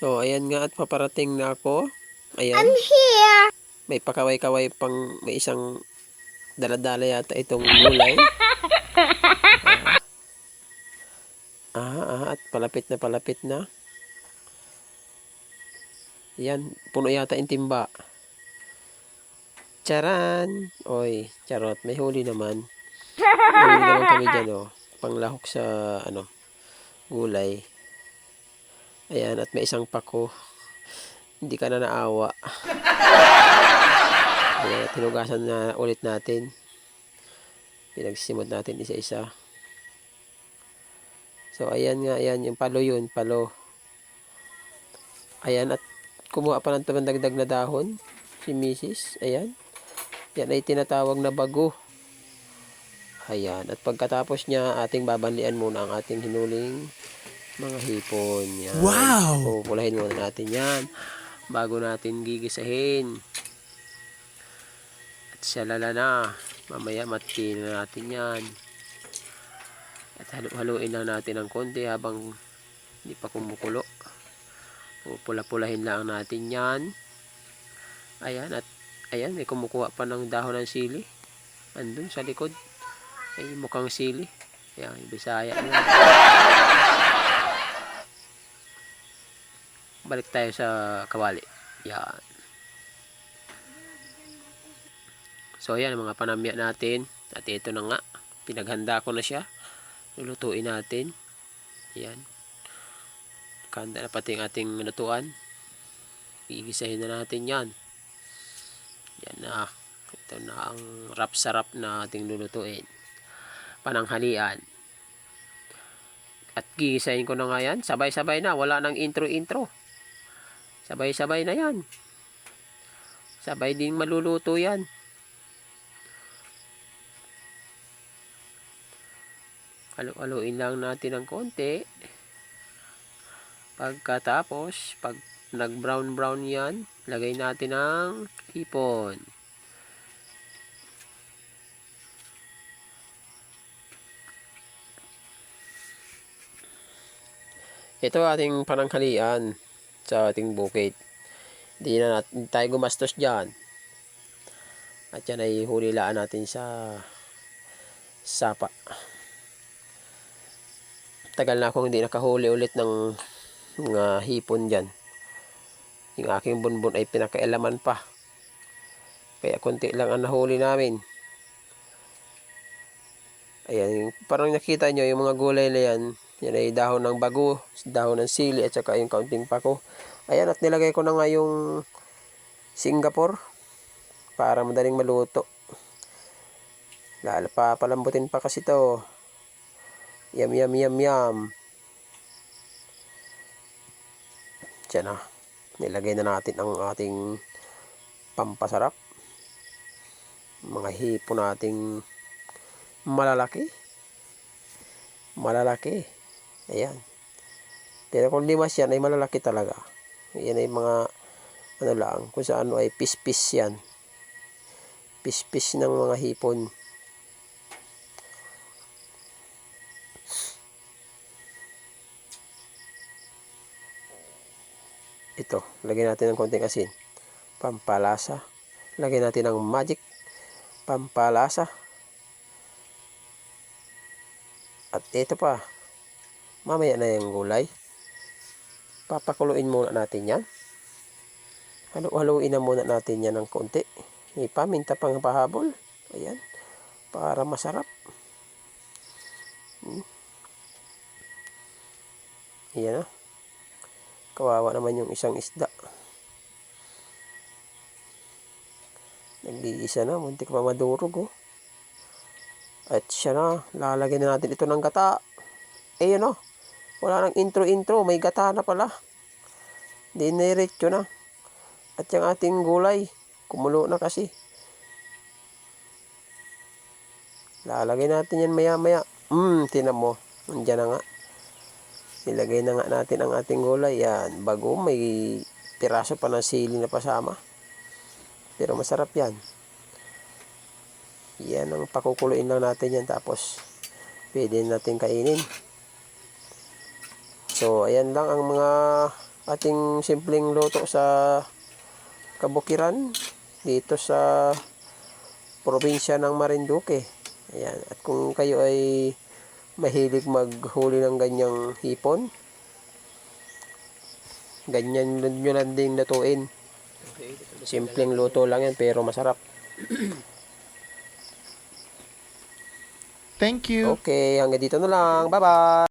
So, ayan nga at paparating na ako. Ayan. I'm here. May pakaway-kaway pang may isang daladala yata itong gulay. At palapit na. Ayan, puno yata yung timba. Charan! Oy, charot. May huli naman. May huli naman kami dyan, oh. Panglahok sa, gulay. Ayan, at may isang pako. Hindi ka na naawa. Ayan, at hinugasan na ulit natin. Pinagsimod natin isa-isa. So, ayan nga, ayan. Yung palo yun, palo. Ayan, at kumuha pa ng tumandagdag na dahon. Si Mrs. Ayan. Yan ay tinatawag na bago. Ayan. At pagkatapos niya, ating babanlian muna ang ating hinuling mga hipon. Yan. Wow! Pupulahin muna natin yan bago natin gigisahin. At salala na. Mamaya matiin na natin yan. At haluin lang natin ng konti habang hindi pa kumukulo. Pupula-pulahin lang natin yan. Ayan. At ayan, may kumukuha pa ng dahon ng sili. Andun sa likod. Ay mukhang sili. Ayan, Bisaya na. Balik tayo sa kawali. Yan. So ayan mga panamya natin. At ito na nga. Pinaghanda ko na siya. Lulutuin natin. Ayan. Kanda na pati ang ating lutuan. Igisahin na natin yan. Yan na. Ito na ang rap-sarap na ating lulutuin. Pananghalian. At gigisahin ko na nga yan. Sabay-sabay na. Wala nang intro-intro. Sabay-sabay na yan. Sabay din maluluto yan. Halu-haluin lang natin ng konti. Pagkatapos, pag nag-brown-brown yan, lagay natin ang hipon. Ito ating pananghalian sa ating bukid. Hindi na natin tayo gumastos dyan. At yan ay hulilaan natin sa sapa. Tagal na akong hindi nakahuli ulit ng mga hipon dyan. Yung aking bunbun ay pinakailaman pa. Kaya konti lang ang nahuli namin. Ayan, parang nakita nyo yung mga gulay na yan. Yan ay dahon ng bago, dahon ng sili at saka yung kaunting pako. Ayan, at nilagay ko na nga yung Singapore para madaling maluto. Palambutin pa kasi to. Yum, yum, yum, yum. Diyan na. Nilagay na natin ang ating pampasarap. Mga hipon nating malalaki. Malalaki. Ayan. Pero kung limas yan ay malalaki talaga. Yan ay mga ano lang. Kung saan ay pis-pis yan. Pis-pis ng mga hipon. Ito, lagyan natin ng konting asin. Pampalasa. Lagyan natin ng magic. Pampalasa. At ito pa. Mamaya na yung gulay. Papakuluin muna natin yan. Halu-haluin na muna natin yan ng konti. May paminta pang pahabol. Ayan. Para masarap. Ayan na. Kawawa naman yung isang isda. Nag-iisa na. Muntik pa madurog, oh. At siya na. Lalagyan na natin ito ng gata. Ayan, oh. Wala nang intro-intro. May gata na pala. Diniretso na. At yung ating gulay. Kumulo na kasi. Lalagyan natin yan maya-maya. Tinan mo. Nandiyan na nga. Nilagay na nga natin ang ating gulay. Yan. Bago may piraso pa ng sili na pasama. Pero masarap yan. Yan ang pakukuluin lang natin yan. Tapos pwede natin kainin. So ayan lang ang mga ating simpleng luto sa Kabukiran dito sa probinsya ng Marinduque. Ayan. At kung kayo ay mahilig maghuli ng ganyang hipon, ganyan nyo lang din lutuin. Simpleng luto lang yan pero masarap. Thank you. Okay, hanggang dito na lang. Bye-bye!